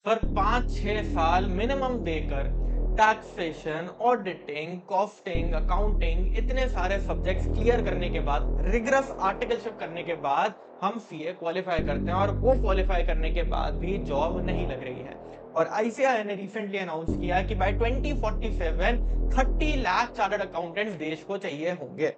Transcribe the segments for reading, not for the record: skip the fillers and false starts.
पर 5-6 साल मिनिमम देकर टैक्सेशन, ऑडिटिंग, कॉस्टिंग, अकाउंटिंग, इतने सारे सब्जेक्ट्स क्लियर करने के बाद, रिगरस आर्टिकलशिप करने के बाद हम सीए क्वालिफाई करते हैं, और वो क्वालिफाई करने के बाद भी जॉब नहीं लग रही है। और आईसीएआई ने रिसेंटली अनाउंस किया कि बाय 2047 30 लाख चार्टर्ड अकाउंटेंट्स देश को चाहिए होंगे।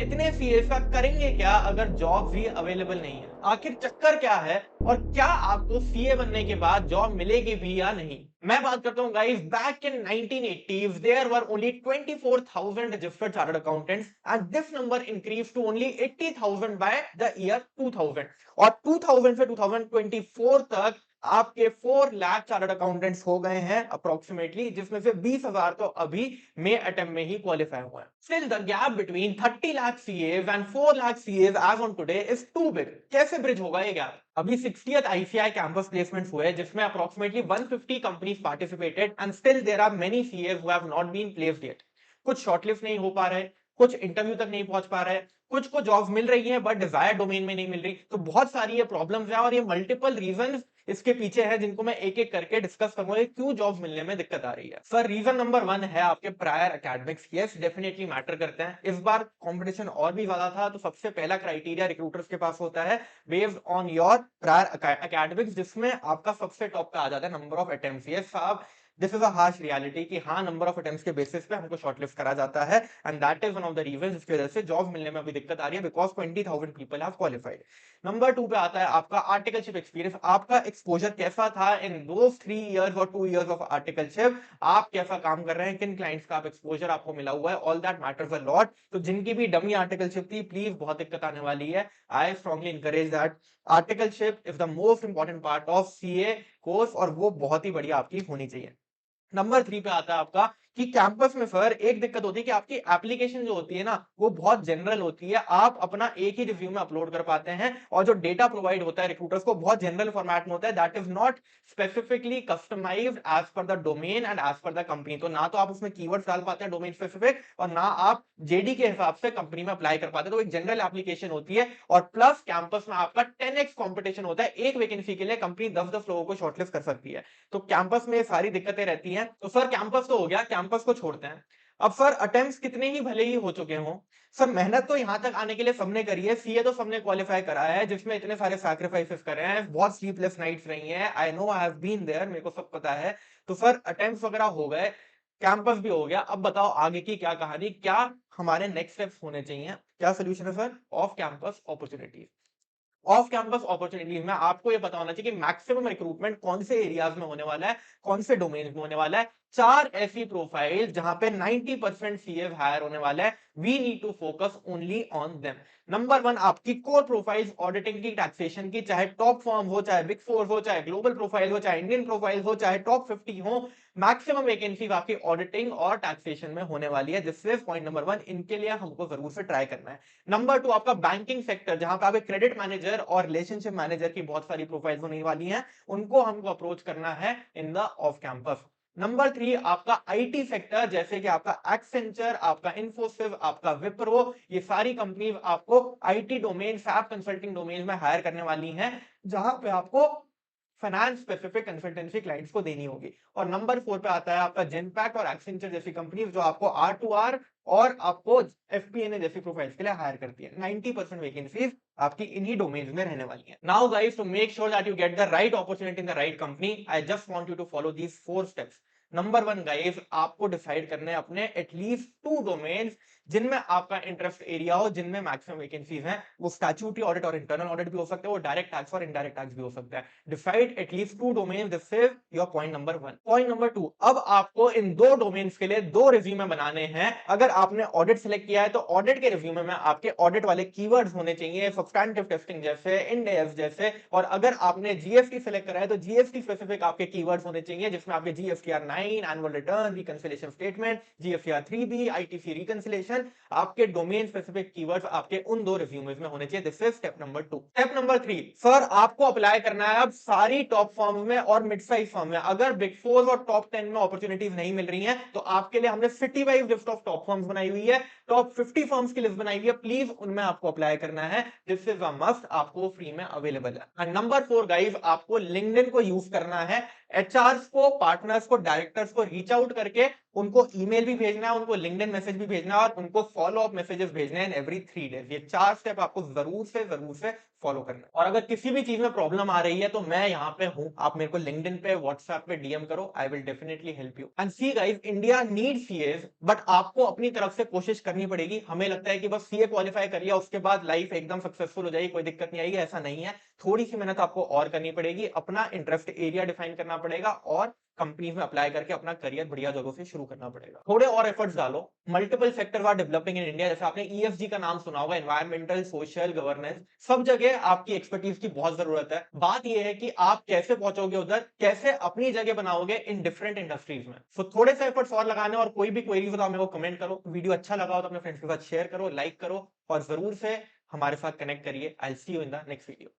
इतने सीएस का करेंगे क्या अगर जॉब भी अवेलेबल नहीं है? आखिर चक्कर क्या है, और क्या आपको सीए बनने के बाद जॉब मिलेगी भी या नहीं? मैं बात करता हूं guys, back in 1980s there were only 24,000 registered chartered accountants and this number increase to only 80,000 by the year 2000। और 2000 से 2024 तक आपके 4 लाख चार्टर्ड अकाउंटेंट्स हो गए हैं अप्रोक्सीमेटली, जिसमें से 20,000 तो अभी मे अटेम्प्ट में ही क्वालिफाई हुए हैं। Still the gap between 30 lakh CAs and 4 lakh CAs as on today is too big. कैसे ब्रिज होगा ये गैप? अभी 60th ICI कैंपस प्लेसमेंट्स हुए जिसमें approximately 150 companies participated and still there are many CAs who have not been placed yet. कुछ shortlist नहीं हो पा रहे, कुछ इंटरव्यू तक नहीं पहुंच पा रहे, कुछ को जॉब्स मिल रही है बट डिजायर्ड डोमेन में नहीं मिल रही। तो बहुत सारी ये प्रॉब्लम्स हैं और ये मल्टीपल रीजंस इसके पीछे है, जिनको मैं एक एक करके डिस्कस करूंगा क्यों जॉब्स मिलने में दिक्कत आ रही है। सर रीजन नंबर 1 है आपके prior academics. Yes, definitely matter करते हैं। इस बार कंपटीशन और भी ज्यादा था, तो सबसे पहला क्राइटेरिया रिक्रूटर्स के पास होता है based on your prior academics, जिसमें आपका सबसे टॉप पे आ जाता है नंबर ऑफ अटेम्प्ट्स। यस साहब, this is a harsh reality कि हाँ, नंबर ऑफ अटेम्प्ट्स के बेसिस पे हमको शॉर्टलिस्ट करा जाता है, and that is one of the reasons जिसकी वजह से जॉब मिलने में अभी दिक्कत आ रही है, because 20,000 people have qualified. Number 2 पे आता है आपका आर्टिकलशिप एक्सपीरियंस। आपका एक्सपोजर कैसा था इन दोस 3 इयर्स और 2 इयर्स ऑफ आर्टिकलशिप? आप कैसा काम कर रहे हैं, किन क्लाइंट्स का आप एक्सपोजर आपको मिला हुआ है, all that matters a lot. तो जिनकी भी डमी आर्टिकलशिप थी, प्लीज बहुत दिक्कत आने वाली है। I strongly encourage that articleship is the most important part of CA course, और वो बहुत ही बढ़िया आपकी होनी चाहिए। नंबर 3 पे आता है आपका कि कैंपस में सर एक दिक्कत होती है कि आपकी एप्लीकेशन जो होती है ना, वो बहुत जनरल होती है। आप अपना एक ही रिज्यूम में अपलोड कर पाते हैं, और जो डेटा प्रोवाइड होता है रिक्रूटर्स को बहुत जनरल फॉर्मेट में होता है, that is not specifically customized as per the domain and as per the company. तो ना तो आप उसमें कीवर्ड्स डाल पाते हैं डोमेन स्पेसिफिक, और ना आप जेडी के हिसाब से कंपनी में अप्लाई कर पाते हैं। तो एक जनरल एप्लीकेशन होती है, और प्लस कैंपस में आपका 10x कॉम्पिटिशन होता है। एक वैकेंसी के लिए कंपनी 10-10 लोगों को शॉर्टलिस्ट कर सकती है। तो कैंपस में सारी दिक्कतें रहती हैं। तो सर कैंपस तो हो गया, कैंपस को छोड़ते हैं। अब सर अटेम्प्ट्स कितने ही भले ही हो चुके हों, सर मेहनत तो यहां तक आने के लिए सबने करी है, सीए तो सबने क्वालिफाई करा है, जिसमें इतने सारे सैक्रिफाइसेस करे हैं, बहुत स्लीपलेस नाइट्स रही हैं। I know, I have been there, मेरे को सब पता है। तो सर अटेम्प्ट्स वगैरह हो गए, कैंपस भी हो गया, अब बताओ आगे की क्या कहानी, क्या हमारे नेक्स्ट स्टेप्स होने चाहिए, क्या सोल्यूशन है sir? Off campus opportunities. Off campus opportunities में आपको ये पता होना चाहिए कि मैक्सिमम रिक्रूटमेंट कौन से एरियाज में होने वाला है, कौन से डोमेन में होने वाला है। 4 ऐसी प्रोफाइल जहां पे 90% सीएफ हायर होने वाला है, we need to focus only on them. Number 1 आपकी कोर प्रोफाइल्स ऑडिटिंग की, टैक्सेशन की, चाहे टॉप फर्म हो, चाहे बिग फोर हो, चाहे ग्लोबल प्रोफाइल हो, चाहे इंडियन प्रोफाइल हो, चाहे टॉप 50 हो, मैक्सिमम वैकेंसीज आपकी ऑडिटिंग और टैक्सेशन में होने वाली है। दिस इज पॉइंट नंबर 1, इनके लिए हमको जरूर से ट्राई करना है। नंबर 2 आपका बैंकिंग सेक्टर, जहां पे आप क्रेडिट मैनेजर और रिलेशनशिप मैनेजर की बहुत सारी प्रोफाइल होने वाली हैं, उनको हमको अप्रोच करना है in the off campus. Number 3 आपका आईटी सेक्टर, जैसे कि आपका एक्सेंचर, आपका इन्फोसिस, आपका विप्रो, ये सारी कंपनीज आपको IT domain, SAP consulting domain में हायर करने वाली हैं, जहां पे आपको फाइनेंस स्पेसिफिक कंसल्टेंसी क्लाइंट्स को देनी होगी। और नंबर 4 पे आता है आपका जेनपैक्ट और एक्सेंचर जैसी कंपनी, जो आपको आर टू आर और आपको एफपीएनए जैसी प्रोफाइल्स के लिए हायर करती है। 90% वैकेंसीज आपकी इन्हीं डोमेन्स में रहने वाली हैं। Now guys, to make sure that you get the right opportunity in the right company, I just want you to follow these 4 steps. Number 1 guys, आपको डिसाइड करने हैं अपने एटलीस्ट 2 डोमेन्स जिनमें आपका इंटरेस्ट एरिया हो, जिनमें मैक्सिमम वैकेंसीज हैं। वो स्टैट्यूटरी ऑडिट और इंटरनल ऑडिट भी हो सकते हैं, वो डायरेक्ट टैक्स और इनडायरेक्ट टैक्स भी हो सकता है। Decide at least 2 domain, this is your point number 1। Point number 2, अब आपको इन 2 डोमेन्स के लिए 2 रिज्यूमे बनाने हैं। अगर आपने ऑडिट सेलेक्ट किया है तो ऑडिट के रिज्यूमे में आपके ऑडिट वाले कीवर्ड्स होने चाहिए, सब्सटैंटिव टेस्टिंग जैसे, इंड एएस जैसे। और अगर आपने जीएसटी सेलेक्ट करा है तो जीएसटी स्पेसिफिक आपके कीवर्ड्स होने चाहिए, जिसमें आपके GSTR 9, annual return, reconciliation statement, GSTR 3बी, आईटीसी रिकंसिलिएशन, आपके डोमेन स्पेसिफिक कीवर्ड्स आपके उन 2 रिज्यूमेस में होने चाहिए। This is step number 2। Step number 3, sir आपको अप्लाई करना है अब सारी टॉप फर्म में और मिड साइज फर्म में। अगर बिग 4 और टॉप 10 में अपॉर्चुनिटीज नहीं मिल रही हैं, तो आपके लिए हमने city wise list of top firms बनाई हुई है, टॉप 50 फर्म्स की लिस्ट बनाई हुई है, प्लीज उनमें आपको अप्लाई करना है। दिस इज अ मस्ट, आपको फ्री में अवेलेबल है। एंड नंबर 4 गाइस, आपको लिंक्डइन को यूज करना है एचआरस को, पार्टनर्स को, डायरेक्टर्स को रीच आउट करके उनको ईमेल भी भेजना है, उनको लिंक्डइन मैसेज भी भेजना है और उनको फॉलो अप मैसेजेस भेजने हैं एवरी 3 डेज। ये 4 स्टेप आपको जरूर से फॉलो करना है। और अगर किसी भी चीज में प्रॉब्लम आ रही है तो मैं यहाँ पे हूं, आप मेरे को लिंक्डइन पे, व्हाट्सएप पे डीएम करो, I will definitely help you. And see guys, India need CS, but आपको अपनी तरफ से कोशिश करनी पड़ेगी। हमें लगता है कि बस सीए क्वालिफाई कर लिया उसके बाद लाइफ एकदम सक्सेसफुल हो जाएगी, कोई दिक्कत नहीं आएगी, ऐसा नहीं है। थोड़ी सी मेहनत आपको और करनी पड़ेगी, अपना इंटरेस्ट एरिया डिफाइन करना पड़ेगा और कंपनीज में अप्लाई करके अपना करियर बढ़िया जगहों से शुरू करना पड़ेगा। थोड़े और एफर्ट्स डालो। Multiple sector are developing in India, जैसे आपने ईएसजी का नाम सुना होगा, एनवायरमेंटल सोशल गवर्नेंस, सब जगह आपकी एक्सपर्टीज की बहुत जरूरत है। बात यह है कि आप कैसे पहुंचोगे उधर, कैसे अपनी जगह बनाओगे इन डिफरेंट इंडस्ट्रीज में। सो थोड़े से एफर्ट्स और लगाने, और कोई भी क्वेरीज हो तो आप मेरे को कमेंट करो। वीडियो अच्छा लगा हो तो अपने फ्रेंड्स के साथ शेयर करो, लाइक करो और जरूर से हमारे साथ कनेक्ट करिए। I will see you in the next video.